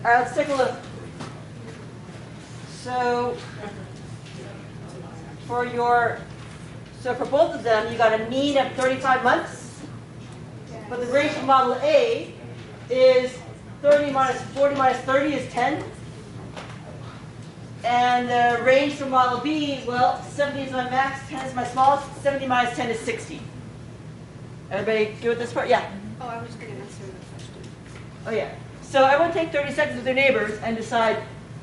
All right, let's take a look. So for both of them, you got a mean of 35 months. But the range for model A is 30 minus 40 minus 30 is 10. And the range for model B, well, 70 is my max, 10 is my smallest, 70 minus 10 is 60. Everybody good with this part? Yeah? Oh, I was going to answer the question. Oh, yeah. So everyone take 30 seconds with their neighbors and decide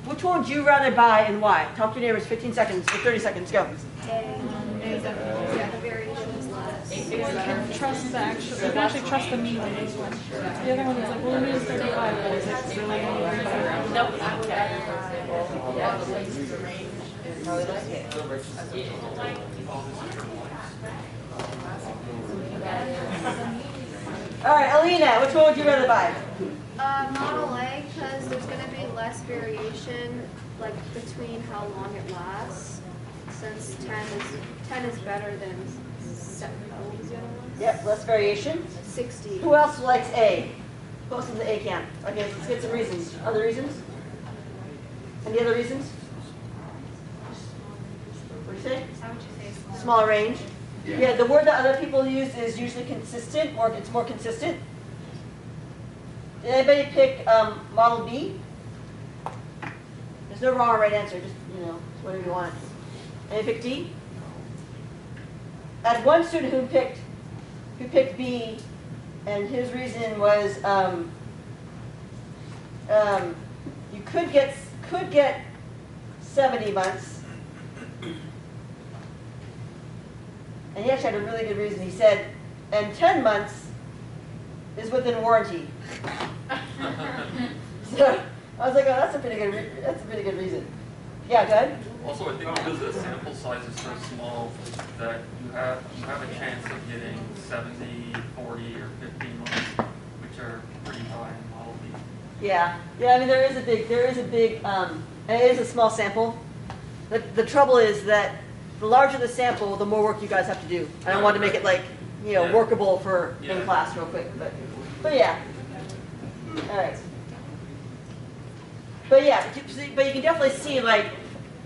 which one would you rather buy and why. Talk to your neighbors 15 seconds or 30 seconds. Go. Yeah, the variation is less. You can trust the actual, you can actually trust the mean on this one. The other one is like, well, the mean is 35, but is it really only 35? Nope. All right, Alina, which one would you rather buy? Model A, because there's going to be less variation, like between how long it lasts. Since 10 is better than 7. What was the other one? Yep, less variation. 60. Who else likes A? Who else in the A camp? Okay, let's get some reasons. Other reasons? Any other reasons? What do you say? How would you say Smaller range. Yeah, the word that other people use is usually consistent, or it's more consistent. Did anybody pick model B? There's no wrong or right answer, just, whatever you want. Anybody pick D? I had one student who picked B, and his reason was you could get 70 months. And he actually had a really good reason. He said, and 10 months is within warranty. So I was like, oh, that's a pretty good reason. Yeah, go ahead. Also, I think because the sample size is so small that you have a chance of getting 70, 40, or 15 months, which are pretty high in Model B. Yeah. I mean, there is a big, and it is a small sample. The trouble is that the larger the sample, the more work you guys have to do. I don't want to make it like, workable for in class real quick, but yeah. All right. But yeah, but you can definitely see like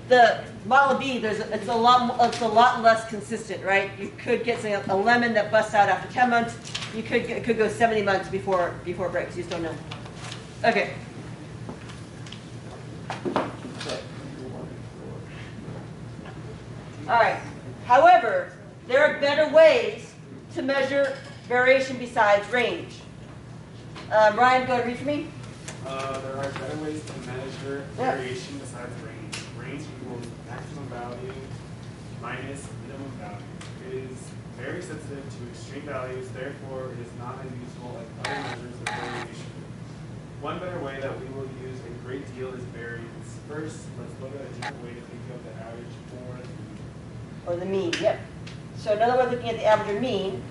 the Model B. It's a lot less consistent, right? You could get a lemon that busts out after 10 months. It could go 70 months before it breaks. You just don't know. Okay. All right. However, there are better ways to measure variation besides range. Ryan, go ahead and read for me. There are better ways to measure variation besides range. Range equals maximum value minus minimum value. It is very sensitive to extreme values, therefore it is not unusual like other measures of variation. One better way that we will use a great deal is variance. First, let's look at a different way to think of the average or the mean. Yep. So another way of looking at the average or mean.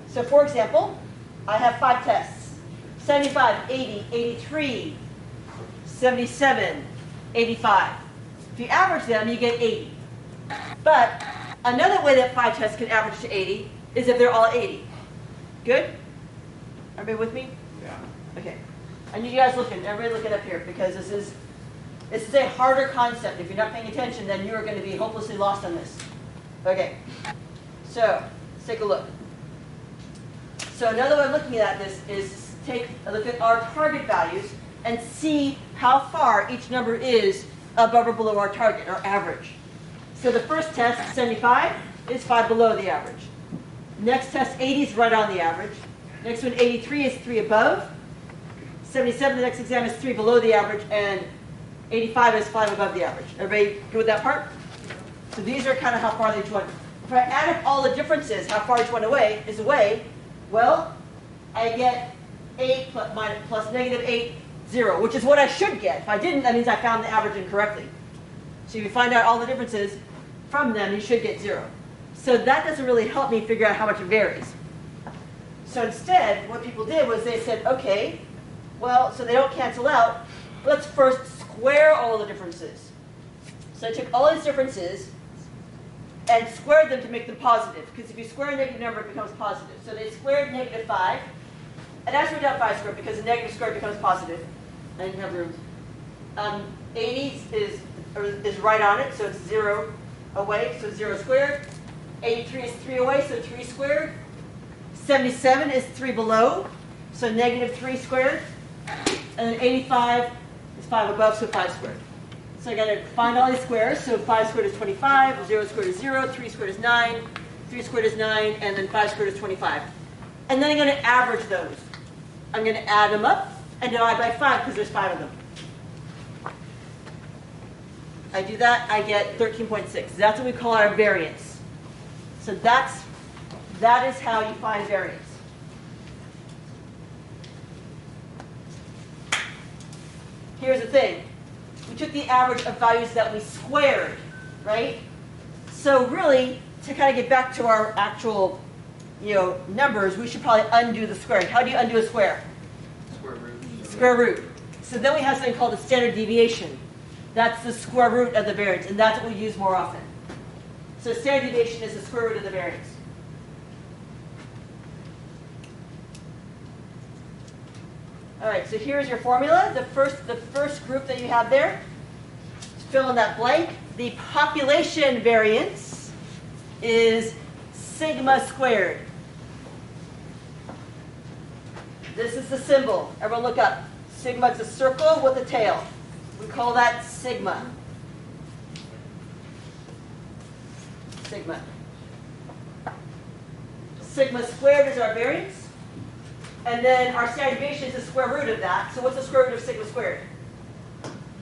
So for example, I have 5 tests. 75, 80, 83, 77, 85. If you average them, you get 80. But another way that 5 tests can average to 80 is if they're all 80. Good? Everybody with me? Yeah. Okay. I need you guys looking. Everybody look it up here because this is a harder concept. If you're not paying attention, then you are going to be hopelessly lost on this. Okay. So let's take a look. So another way of looking at this is take a look at our target values and see how far each number is above or below our target, our average. So the first test, 75, is 5 below the average. Next test, 80 is right on the average. Next one, 83, is 3 above. 77, the next exam, is 3 below the average. And 85 is 5 above the average. Everybody good with that part? So these are kind of how far each one. If I add up all the differences, how far each one is away, well, I get 8 plus negative 8, 0, which is what I should get. If I didn't, that means I found the average incorrectly. So if you find out all the differences from them, you should get 0. So that doesn't really help me figure out how much it varies. So instead, what people did was they said, okay, well, so they don't cancel out, let's first square all the differences. So I took all these differences and squared them to make them positive. Because if you square a negative number, it becomes positive. So they squared negative 5. And I wrote down 5 squared because the negative squared becomes positive. I didn't have room. 80 is right on it, so it's 0 away, so 0 squared. 83 is 3 away, so 3 squared. 77 is 3 below, so negative 3 squared. And then 85 is 5 above, so 5 squared. So I got to find all these squares. So 5 squared is 25, 0 squared is 0, 3 squared is 9, 3 squared is 9, and then 5 squared is 25. And then I'm going to average those. I'm going to add them up and divide by 5 because there's 5 of them. I do that, I get 13.6. That's what we call our variance. So that is how you find variance. Here's the thing. We took the average of values that we squared, right? So really, to kind of get back to our actual, numbers, we should probably undo the squaring. How do you undo a square? Square root. Square root. So then we have something called a standard deviation. That's the square root of the variance, and that's what we use more often. So standard deviation is the square root of the variance. All right, so here's your formula. The first group that you have there, fill in that blank. The population variance is sigma squared. This is the symbol. Everyone look up. Sigma is a circle with a tail. We call that sigma. Sigma. Sigma squared is our variance. And then our standard deviation is the square root of that. So what's the square root of sigma squared?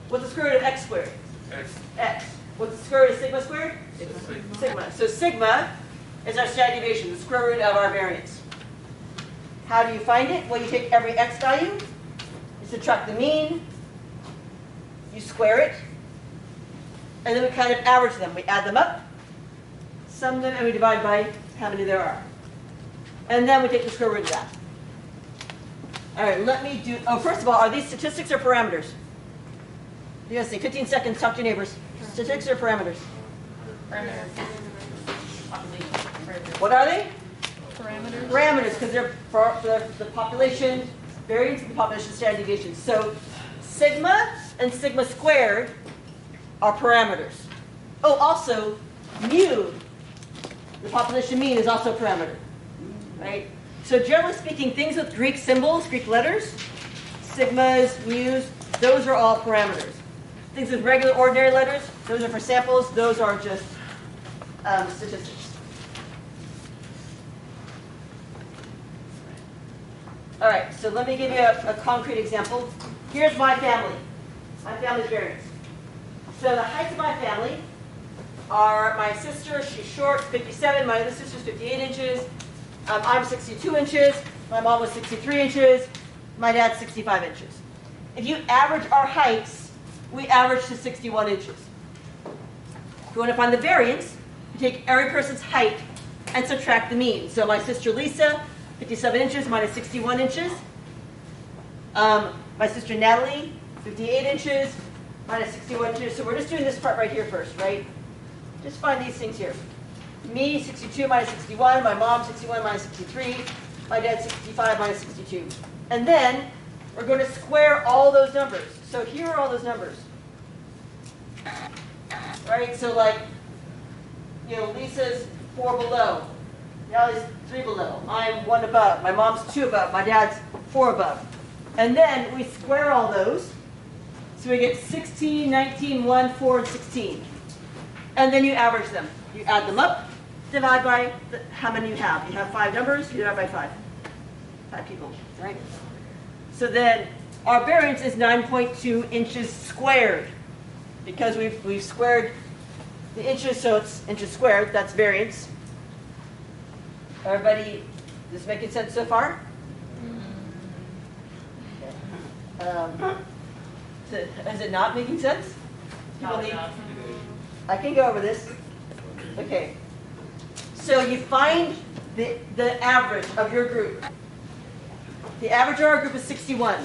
What's the square root of x squared? X. X. What's the square root of sigma squared? Sigma. Sigma. So sigma is our standard deviation, the square root of our variance. How do you find it? Well, you take every x value, you subtract the mean, you square it, and then we kind of average them. We add them up, sum them, and we divide by how many there are. And then we take the square root of that. All right, let me do, first of all, are these statistics or parameters? You guys see, 15 seconds, talk to your neighbors. Statistics or parameters? What are they? Parameters. Parameters, because they're for the population, variance of the population standard deviation. So sigma and sigma squared are parameters. Oh, also, mu, the population mean, is also a parameter. Right? So generally speaking, things with Greek symbols, Greek letters, sigmas, mu's, those are all parameters. Things with regular, ordinary letters, those are for samples, those are just statistics. All right, so let me give you a concrete example. Here's my family, my family's variance. So the heights of my family are my sister, she's short, 57, my other sister's 58 inches, I'm 62 inches, my mom was 63 inches, my dad's 65 inches. If you average our heights, we average to 61 inches. If you want to find the variance, you take every person's height and subtract the mean. So my sister Lisa, 57 inches minus 61 inches. My sister Natalie, 58 inches minus 61 inches. So we're just doing this part right here first, right? Just find these things here. Me, 62 minus 61. My mom, 61 minus 63. My dad, 65 minus 62. And then we're going to square all those numbers. So here are all those numbers. Right? So like, Lisa's 4 below. Natalie's 3 below. I'm 1 above. My mom's 2 above. My dad's 4 above. And then we square all those. So we get 16, 19, 1, 4, and 16. And then you average them. You add them up, divide by how many you have. You have 5 numbers, you divide by 5. 5 people, right? So then our variance is 9.2 inches squared. Because we've squared the inches, so it's inches squared. That's variance. Everybody, is this making sense so far? Is it not making sense? I can go over this. Okay. So you find the average of your group. The average of our group is 61.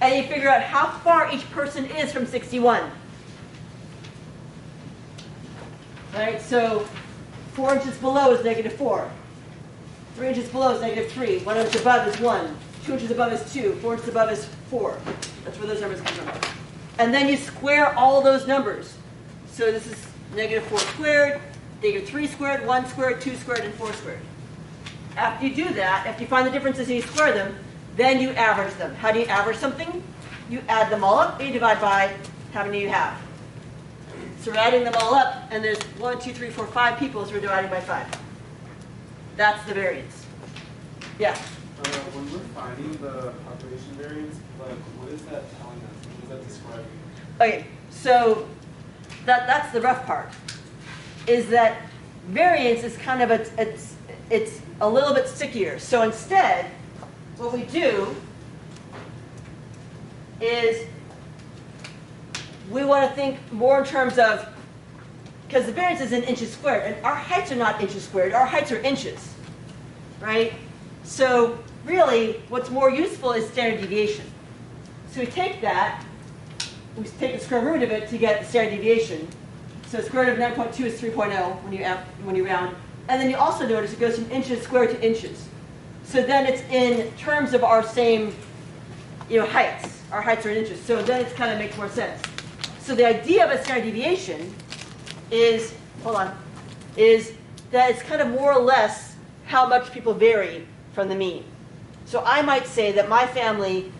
And you figure out how far each person is from 61. Right? So 4 inches below is negative 4. 3 inches below is negative 3. 1 inch above is 1. 2 inches above is 2. 4 inches above is 4. That's where those numbers come from. And then you square all those numbers. So this is negative 4 squared, negative 3 squared, 1 squared, 2 squared, and 4 squared. After you do that, after you find the differences and you square them, then you average them. How do you average something? You add them all up and you divide by how many you have. So we're adding them all up, and there's 1, 2, 3, 4, 5 people, so we're dividing by 5. That's the variance. Yeah? When we're finding the population variance, like, what is that telling us? What is that describing? Okay, so that's the rough part, is that variance is kind of, it's a little bit stickier. So instead, what we do is we want to think more in terms of, because the variance is in inches squared, and our heights are not inches squared, our heights are inches, right? So really, what's more useful is standard deviation. So we take that, we take the square root of it to get the standard deviation. So square root of 9.2 is 3.0 when you round. And then you also notice it goes from inches squared to inches. So then it's in terms of our same, heights. Our heights are in inches. So then it kind of makes more sense. So the idea of a standard deviation is, is that it's kind of more or less how much people vary from the mean. So I might say that my family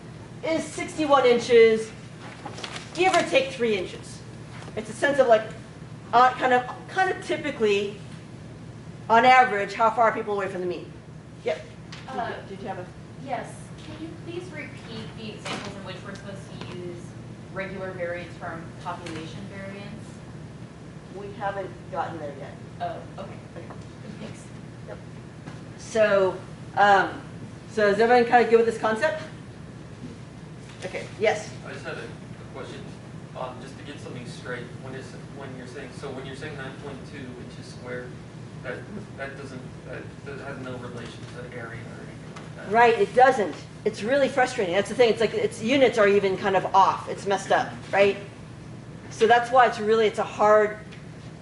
is 61 inches, give or take 3 inches. It's a sense of like, kind of typically, on average, how far are people away from the mean? Yep. Did you have a? Yes. Can you please repeat the examples in which we're supposed to use regular variance from population variance? We haven't gotten there yet. Oh, okay. Thanks. Yep. So, so is everyone kind of good with this concept? Okay. Yes. I just had a question, just to get something straight. When you're saying 9.2 inches squared, that has no relation to area or anything like that. Right. It doesn't. It's really frustrating. That's the thing. It's like its units are even kind of off. It's messed up, right? So that's why it's a hard,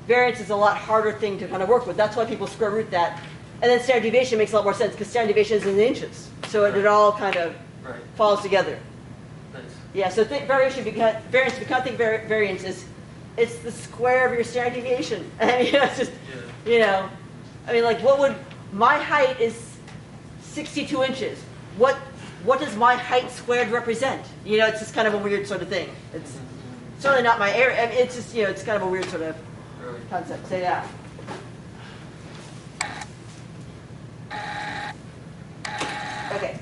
variance is a lot harder thing to kind of work with. That's why people square root that. And then standard deviation makes a lot more sense because standard deviation is in inches. So it all kind of falls together. Thanks. Yeah, so variance, think variance is, it's the square of your standard deviation. I mean, it's just, I mean, like my height is 62 inches. What does my height squared represent? It's just kind of a weird sort of thing. It's certainly not my area. I mean, it's just, it's kind of a weird sort of concept. So yeah. Okay.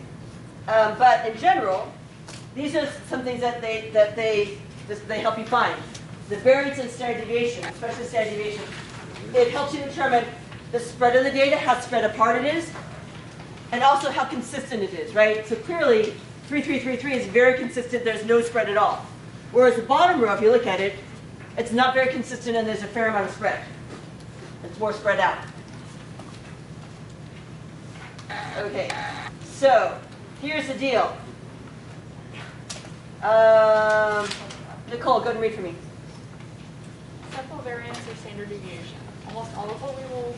But in general, these are some things that they help you find. The variance in standard deviation, especially standard deviation, it helps you determine the spread of the data, how spread apart it is, and also how consistent it is, right? So clearly, 3333 is very consistent. There's no spread at all. Whereas the bottom row, if you look at it, it's not very consistent and there's a fair amount of spread. It's more spread out. Okay, so here's the deal. Nicole, go ahead and read for me. Sample variance or standard deviation. Almost all of what we will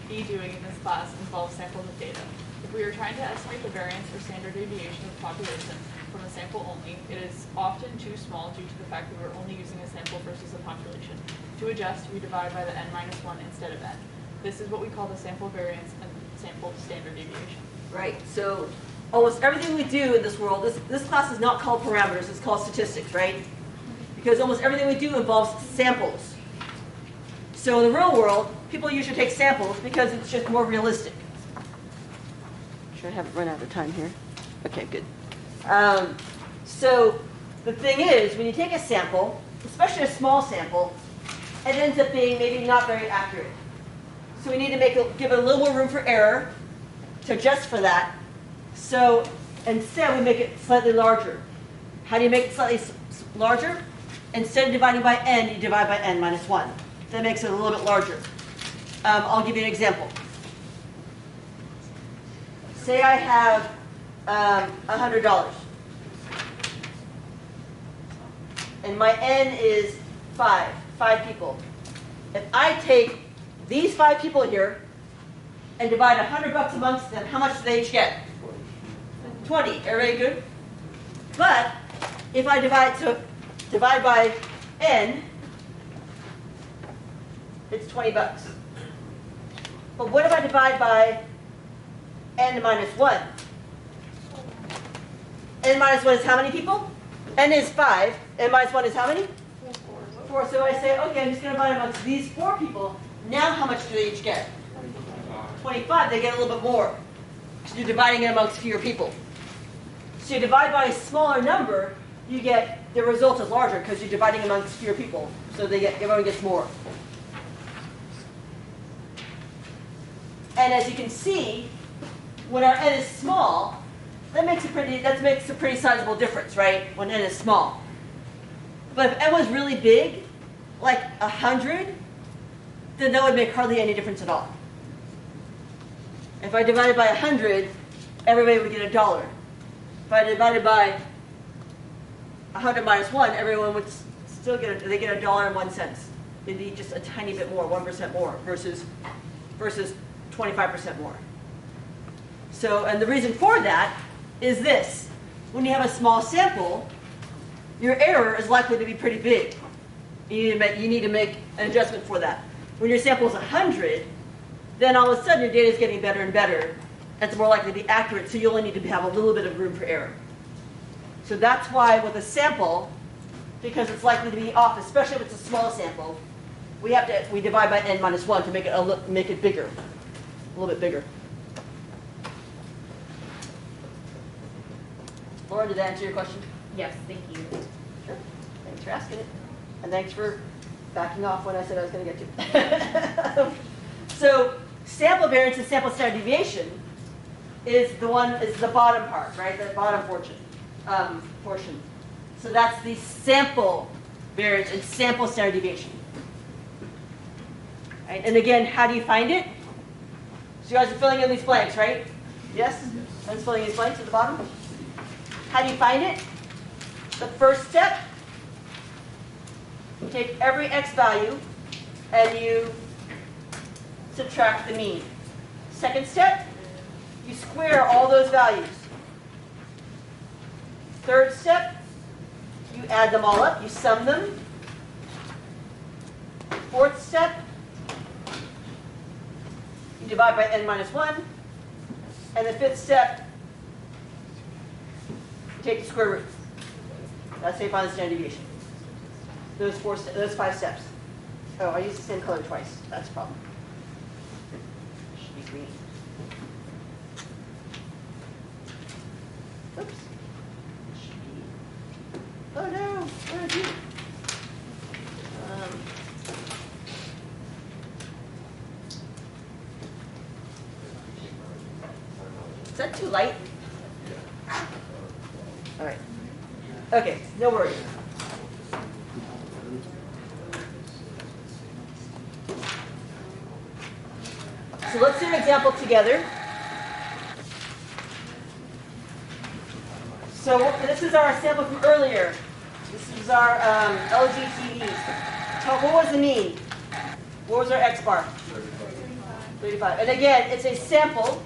be doing in this class involves samples of data. If we are trying to estimate the variance or standard deviation of the population from a sample only, it is often too small due to the fact that we're only using a sample versus a population. To adjust, we divide by the n-1 instead of n. This is what we call the sample variance and sample standard deviation. Right, so almost everything we do in this world, this class is not called parameters, it's called statistics, right? Because almost everything we do involves samples. So in the real world, people usually take samples because it's just more realistic. Sure I haven't run out of time here. Okay, good. So the thing is, when you take a sample, especially a small sample, it ends up being maybe not very accurate. So we need to give it a little more room for error to adjust for that. So instead, we make it slightly larger. How do you make it slightly larger? Instead of dividing by n, you divide by n-1. That makes it a little bit larger. I'll give you an example. Say I have $100. And my n is 5 people. If I take these 5 people here and divide $100 amongst them, how much do they each get? 20. Everybody good? But if I divide by n, it's 20 bucks. But what if I divide by n minus 1? N minus 1 is how many people? N is 5. N minus 1 is how many? 4. So I say, okay, I'm just going to divide amongst these 4 people. Now how much do they each get? 25. They get a little bit more. Because you're dividing it amongst fewer people. So you divide by a smaller number, you get the result is larger because you're dividing amongst fewer people. So everyone gets more. And as you can see, when our n is small, that makes a pretty sizable difference, right? When n is small. But if n was really big, like 100, then that would make hardly any difference at all. If I divided by 100, everybody would get $1. If I divided by 100 minus 1, everyone would still get they get $1.01. It'd be just a tiny bit more, 1% more, versus 25% more. So, and the reason for that is this. When you have a small sample, your error is likely to be pretty big. You need to make an adjustment for that. When your sample is 100, then all of a sudden your data is getting better and better. It's more likely to be accurate, so you only need to have a little bit of room for error. So that's why with a sample, because it's likely to be off, especially if it's a small sample, we divide by n minus 1 to make it bigger, a little bit bigger. Laura, did that answer your question? Yes, thank you. Sure. Thanks for asking it. And thanks for backing off when I said I was going to get to. So sample variance and sample standard deviation is the bottom part, right? The bottom portion. So that's the sample variance and sample standard deviation. Right? And again, how do you find it? So you guys are filling in these blanks, right? Yes? Everyone's filling in these blanks at the bottom? How do you find it? The first step, you take every x value and you subtract the mean. Second step, you square all those values. Third step, you add them all up, you sum them. Fourth step, you divide by n minus 1. And the fifth step, you take the square root. That's how you find the standard deviation. Those 5 steps. Oh, I used the same color twice. That's a problem. Should be green. Oops. Oh no, where is it? Is that too light? All right. Okay, no worries. So let's do an example together. So this is our sample from earlier. This is our LG TVs. What was the mean? What was our X bar? 35. And again, it's a sample,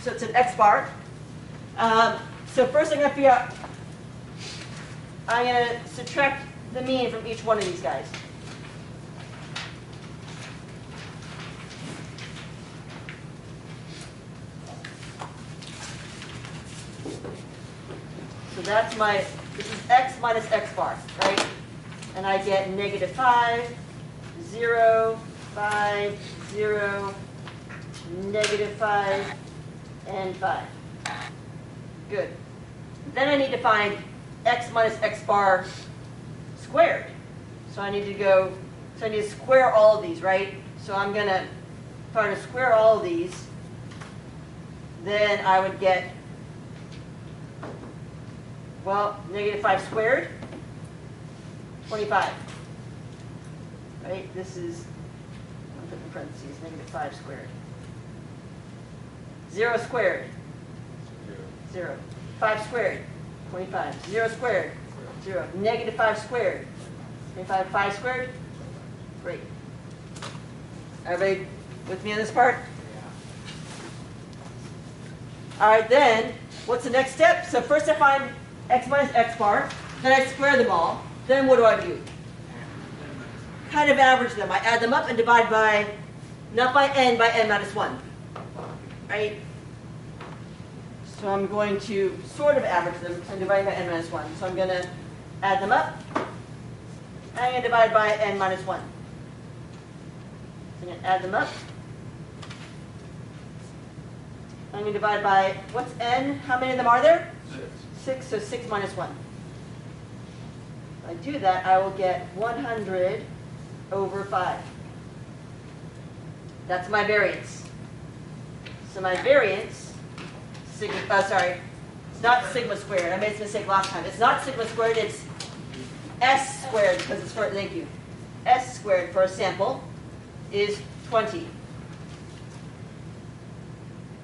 so it's an X bar. So first I'm going to figure out, I'm going to subtract the mean from each one of these guys. So that's this is x minus x bar, right? And I get -5, 0, 5, 0, -5, and 5. Good. Then I need to find x minus x bar squared. So I need to square all of these, right? So I'm going to try to square all of these. Then I would get, well, -5 squared, 25. Right? This is, I'll put in parentheses, -5 squared. 0 squared, 0. 5 squared, 25. 0 squared, 0. -5 squared, 25. 5 squared? Great. Everybody with me on this part? All right, then, what's the next step? So first I find x minus x bar, then I square them all. Then what do? Kind of average them. I add them up and divide by, not by n minus 1. Right? So I'm going to sort of average them and divide by n minus 1. So I'm going to add them up, and I'm going to divide by n minus 1. I'm going to add them up. I'm going to divide by, what's n? How many of them are there? 6, so 6 minus 1. If I do that, I will get 100 over 5. That's my variance. So my variance, it's not sigma squared. I made this mistake last time. It's not sigma squared, it's s squared because it's for, thank you. S squared for a sample is 20.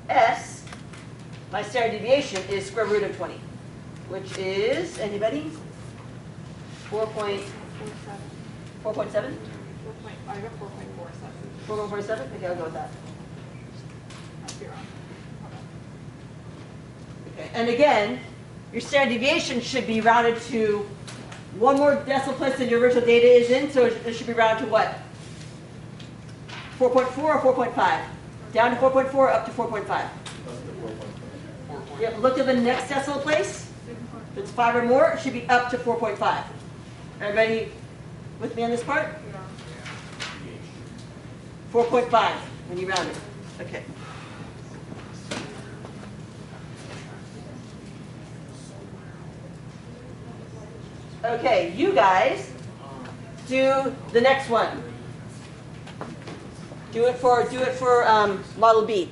S, my standard deviation, is square root of 20, which is, anybody? 4.7? I got 4.47. 4.47? Okay, I'll go with that. Might be wrong. Okay, and again, your standard deviation should be rounded to one more decimal place than your original data is in, so it should be rounded to what? 4.4 or 4.5? Down to 4.4, up to 4.5. Yep, look at the next decimal place. If it's 5 or more, it should be up to 4.5. Everybody with me on this part? 4.5 when you round it. Okay. Okay, you guys do the next one. Do it for model B.